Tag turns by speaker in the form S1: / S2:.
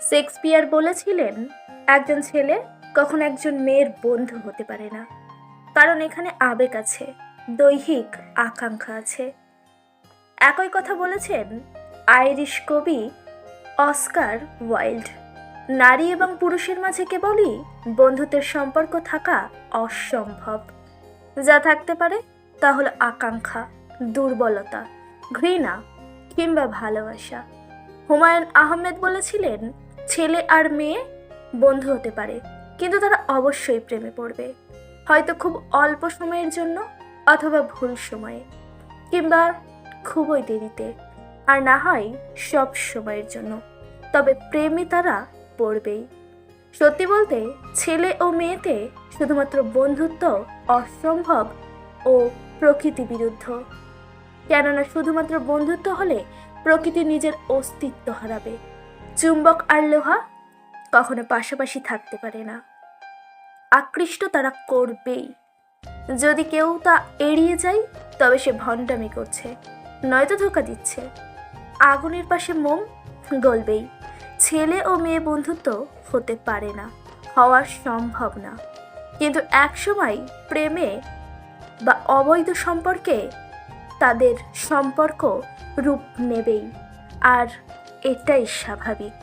S1: Shakespeare বলেছিলেন, একজন ছেলে কখনো একজন মেয়ের বন্ধু হতে পারে না, কারণ এখানে আবেগ আছে, দৈহিক আকাঙ্ক্ষা আছে। একই কথা বলেছেন আইরিশ কবি অস্কার ওয়াইল্ড। নারী এবং পুরুষের মাঝে কেবলই বন্ধুত্বের সম্পর্ক থাকা অসম্ভব। যা থাকতে পারে তা হলো আকাঙ্ক্ষা, দুর্বলতা, ঘৃণা কিংবা ভালোবাসা। হুমায়ুন আহমেদ বলেছিলেন, ছেলে আর মেয়ে বন্ধু হতে পারে, কিন্তু তারা অবশ্যই প্রেমে পড়বে, হয়তো খুব অল্প সময়ের জন্য, অথবা ভুল সময়ে, কিংবা খুবই দেরিতে, আর না হয় সব সময়ের জন্য। তবে প্রেমে তারা পড়বেই। সত্যি বলতে, ছেলে ও মেয়েতে শুধুমাত্র বন্ধুত্ব অসম্ভব ও প্রকৃতি বিরুদ্ধ। কেননা শুধুমাত্র বন্ধুত্ব হলে প্রকৃতি নিজের অস্তিত্ব হারাবে। চুম্বক আর লোহা কখনো পাশাপাশি থাকতে পারে না। আকৃষ্ট তারা করবেই। যদি কেউ তা এড়িয়ে যায়, তবে সে ভণ্ডামি করছে, নয়তো ধোঁকা দিচ্ছে। আগুনের পাশে মোম গলবেই। ছেলে ও মেয়ে বন্ধুত্ব হতে পারে না, হওয়া সম্ভব না, কিন্তু একসময় প্রেমে বা অবৈধ সম্পর্কে তাদের সম্পর্ক রূপ নেবেই, আর এটাই স্বাভাবিক।